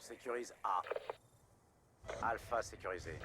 sécurise A. Alpha sécurisé.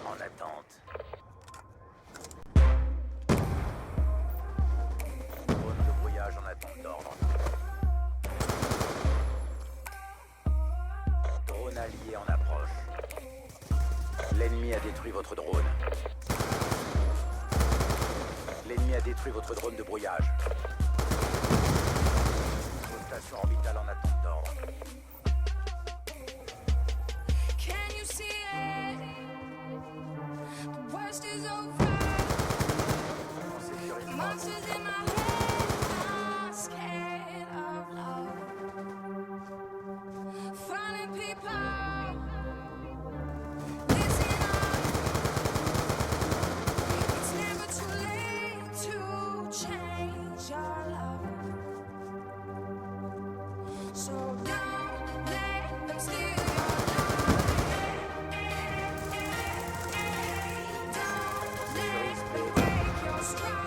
En attente. Drone de brouillage en attente d'ordre. Drone allié en approche. L'ennemi a détruit votre drone. L'ennemi a détruit votre drone de brouillage. Votre station orbitale en attente d'ordre. Can you see it? The worst is over. En sécurité. Monsters in my head are scared of love. Finding people. Listen up. It's never too late to change your love. So don't let them steal your love. Don't let them break your strong.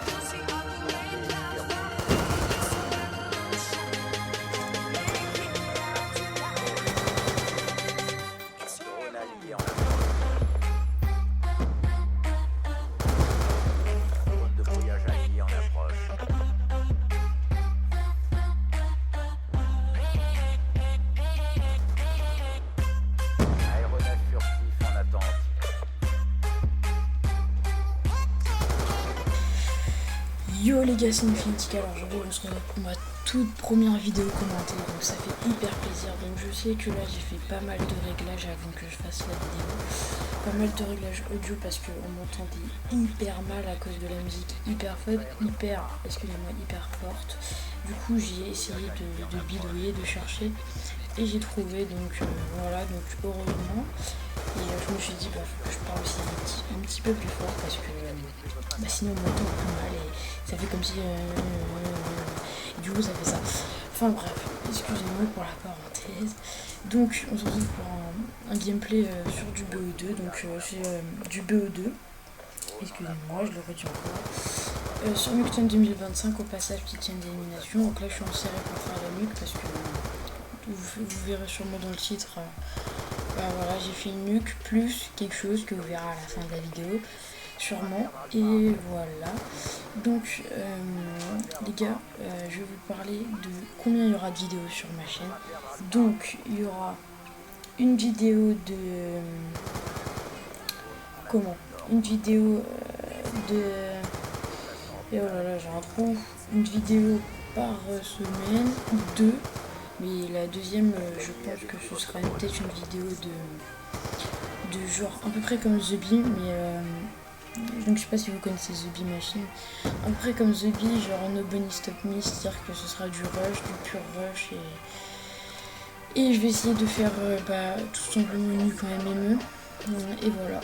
You'll see all the way down. It's a revolution. Make it up to die. It's a Drone revolution. allié en approche. Drone de brouillage allié en approche. Aéronef furtif en attente. Yo les gars, c'est Infinity. Alors aujourd'hui on se retrouve pour ma toute première vidéo commentée, donc ça fait hyper plaisir. Donc je sais que là j'ai fait pas mal de réglages avant que je fasse la vidéo, pas mal de réglages audio parce qu'on m'entendait hyper mal à cause de la musique hyper faible, excusez-moi, hyper forte. Du coup j'ai essayé de bidouiller, de chercher et j'ai trouvé, donc voilà, donc heureusement. Et je me suis dit faut que je parle aussi un petit peu plus fort parce que sinon on m'entend plus mal et ça fait comme si et du coup ça fait ça. Enfin bref, excusez-moi pour la parenthèse. Donc on se retrouve pour un gameplay sur du BO2, donc c'est du BO2. Excusez-moi, je le redis encore. Sur Muxton 2025 au passage petite chaîne d'élimination. Donc là je suis en série pour faire la nuque parce que vous verrez sûrement dans le titre. Voilà, j'ai fait une nuque plus quelque chose que vous verrez à la fin de la vidéo sûrement, et voilà. Donc les gars, je vais vous parler de combien il y aura de vidéos sur ma chaîne. Donc il y aura une vidéo de une vidéo de et oh là là, j'ai un trou, une vidéo par semaine ou deux. Mais la deuxième, je pense que ce sera peut-être une vidéo de genre à peu près comme The Bee, mais donc je sais pas si vous connaissez The Bee Machine. À peu près comme The Bee, genre No Bunny Stop Me, c'est-à-dire que ce sera du rush, du pur rush, et je vais essayer de faire tout simplement nu quand même et voilà.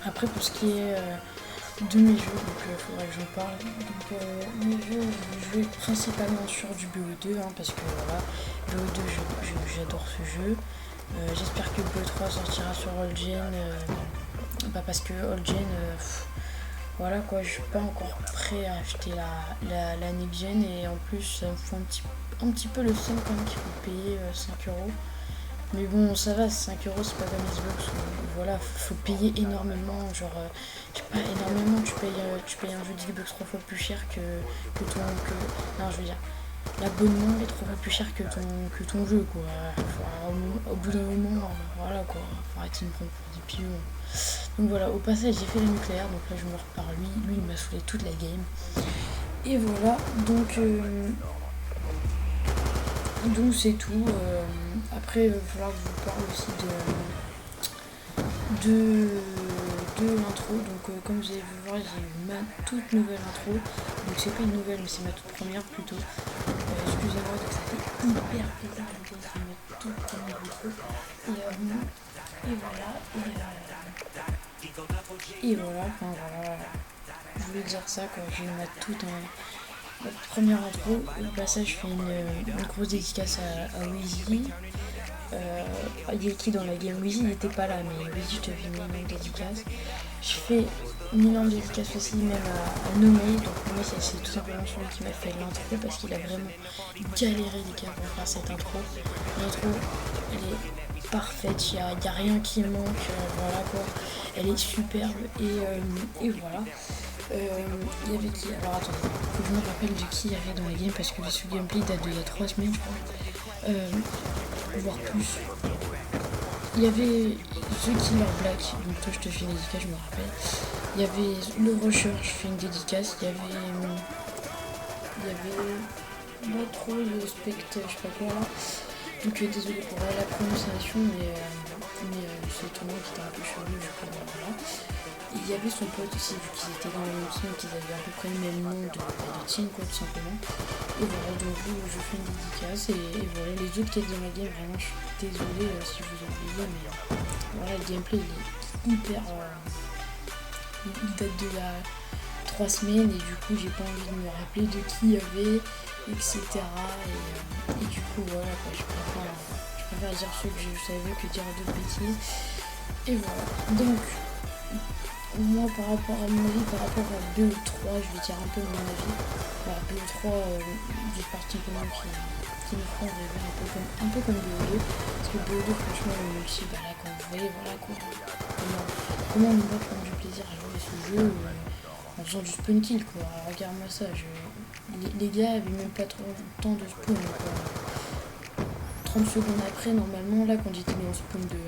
Après pour ce qui est de mes jeux, donc il faudrait que j'en parle. Donc mes jeux, je vais principalement sur du BO2 parce que voilà, BO2 j'adore ce jeu. J'espère que BO3 sortira sur All Gen, parce que All Gen, voilà quoi, je suis pas encore prêt à acheter la Next Gen, et en plus ça me fout un petit peu le seum quand même qu'il faut payer 5€. Mais bon, ça va, 5€, c'est pas comme Xbox où voilà, faut payer énormément. Genre, pas énormément, tu payes un jeu d'Xbox 3 fois plus cher que ton. Non, je veux dire, l'abonnement est 3 fois plus cher que ton jeu, quoi. Au bout d'un moment, voilà quoi, faut arrêter de me prendre pour des pions. Donc voilà, au passage, j'ai fait le nucléaire, donc là je me repars lui il m'a saoulé toute la game. Et voilà, donc c'est tout. Après, il va falloir que je vous parle aussi de l'intro. Donc comme vous avez pu voir, j'ai eu ma toute nouvelle intro. Donc c'est pas une nouvelle, mais c'est ma toute première plutôt. Excusez-moi, donc ça fait hyper plaisir, les gars, ils mettent tout comme il faut. Et voilà, et voilà, enfin voilà, je voulais dire ça quoi, je vais mettre tout en notre première intro. Au passage, je fais une grosse dédicace à Weezy. Yeki dans la game, Weezy n'était pas là, mais Weezy, je te fais une énorme dédicace. Je fais une énorme dédicace aussi même à Nomé. Donc Nomé, c'est tout simplement celui qui m'a fait l'intro parce qu'il a vraiment galéré les gars pour faire cette intro. L'intro, elle est parfaite, il n'y a rien qui manque, voilà quoi. Elle est superbe et voilà. Il y avait qui? Alors attendez, faut que je me rappelle de qui il y avait dans la game parce que ce gameplay date d'il y a 3 semaines je crois. Voire plus. Il y avait The Killer Black, donc toi je te fais une dédicace, je me rappelle. Il y avait le Rusher, je fais une dédicace. Il y avait pas trop le Spectre, je sais pas quoi là. Donc désolé pour la prononciation, mais c'est ton nom qui était un peu chelou, je crois, voilà. Il y avait son pote aussi, vu qu'ils étaient dans le même team, qu'ils avaient à peu près le même nom de team, quoi, tout simplement. Et voilà, donc je fais une dédicace, et voilà, les autres qui étaient dans la game, vraiment, je suis désolée si je vous ai oublié, mais voilà, le gameplay, il est hyper... il date de la 3 semaines, et du coup, j'ai pas envie de me rappeler de qui il y avait, etc. Et du coup, voilà, quoi, je préfère dire ce que je savais que dire d'autres bêtises. Et voilà, donc... Moi, par rapport à mon avis, par rapport à BO3, je vais dire un peu mon avis. Alors BO3, j'ai parti un peu moins qui me font rêver un peu comme BO2. Parce que BO2, franchement, le multi, bah là, quand vous voyez, voilà quoi. Comment on va prendre du plaisir à jouer à ce jeu en faisant du spawn kill, quoi. Alors, regarde-moi ça, les gars avaient même pas trop le temps de spawn, quoi. 30 secondes après, normalement, là, quand j'étais dans le spawn de...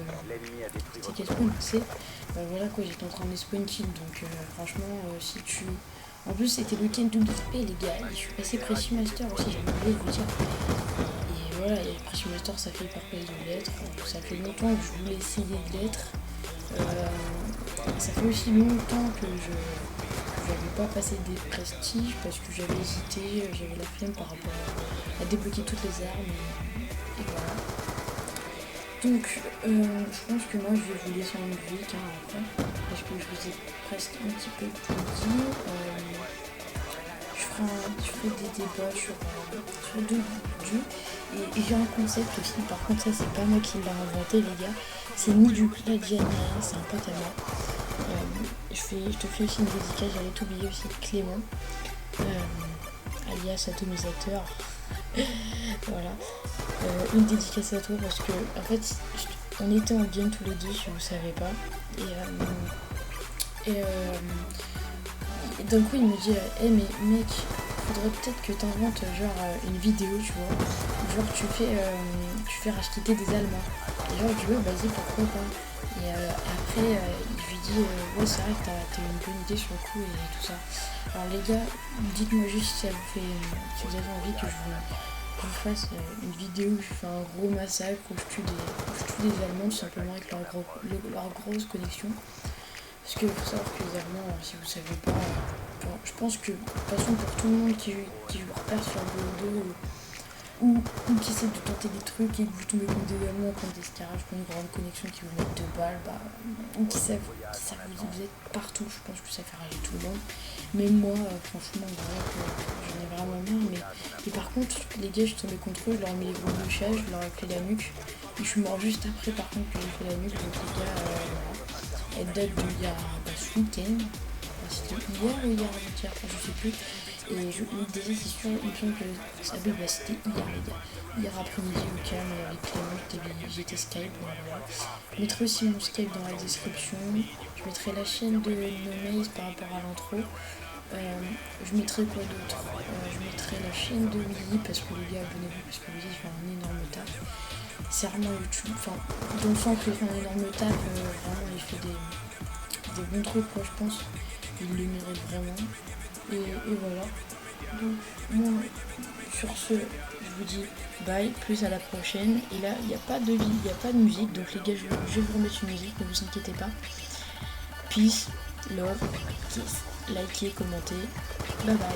C'est quel spawn, c'est voilà quoi, j'étais en train de spawn kill, donc franchement, si tu... En plus, c'était le week-end WP, les gars, et je suis passé Pressy Master aussi, j'ai oublié de vous dire. Et voilà, et Pressy Master, ça fait hyper plaisir de l'être, ça fait longtemps que je voulais essayer de l'être. Ça fait aussi longtemps que je n'avais pas passé des prestiges, parce que j'avais hésité, j'avais la flemme par rapport à débloquer toutes les armes, et voilà. Donc, je pense que moi je vais vous laisser en musique après, parce que je vous ai presque un petit peu tout dit. Je ferai des débats sur deux jeux, et j'ai un concept aussi, par contre ça c'est pas moi qui l'ai inventé les gars, c'est ni du plagiat ni rien, c'est un pote à moi. Je te fais aussi une dédicace, j'allais t'oublier aussi Clément, alias atomisateur. Voilà, une dédicace à toi parce que en fait on était en game tous les deux si vous savez pas, et d'un coup il me dit hey, mais mec, faudrait peut-être que t'inventes genre une vidéo, tu vois, genre tu fais racheter des Allemands, et genre je dis ouais vas-y pourquoi pas, et après il lui dit ouais c'est vrai que t'as une bonne idée sur le coup et tout ça. Alors les gars, dites-moi juste si vous avez envie que je vous fasse une vidéo où je fais un gros massacre, où je tue des Allemands tout simplement avec leur grosse connexion. Parce qu'il faut savoir que les Allemands, si vous savez pas, je pense que de toute façon pour tout le monde qui vous repère sur BO2 ou qui essaie de tenter des trucs et que vous tombez contre des Allemands, contre des scarages, contre une grande connexion qui vous mettent 2 balles, ou qui savent vous êtes partout, je pense que ça fait rager tout le monde. Même moi, franchement, voilà, j'en ai vraiment marre. Et par contre, les gars, je suis tombée contre eux, je leur ai mis les bombes de chat, je leur ai fait la nuque. Et je suis mort juste après, par contre, que j'ai fait la nuque. Donc les gars, voilà. Elle date d'il y a ce week-end. C'était hier ou hier avant-hier, je sais plus. Et déjà, c'est sûr, il me semble que ça c'était hier, les gars. Hier après-midi au calme, avec Clément, j'étais Skype. Voilà. Je mettrai aussi mon Skype dans la description. Je mettrai la chaîne de NoMaze par rapport à l'intro. Je mettrai quoi d'autre, je mettrai la chaîne de Willy parce que les gars abonnez-vous parce que Willy fait un énorme taf. C'est vraiment YouTube, enfin dans le sens qu'il fait un énorme taf, vraiment il fait des bons trucs quoi je pense. Il le mérite vraiment. Et voilà. Donc moi sur ce je vous dis bye, plus à la prochaine. Et là il n'y a pas de vie, il n'y a pas de musique, donc les gars je vais vous remettre une musique, ne vous inquiétez pas. Peace, love, kiss. Likez, commentez. Bye bye.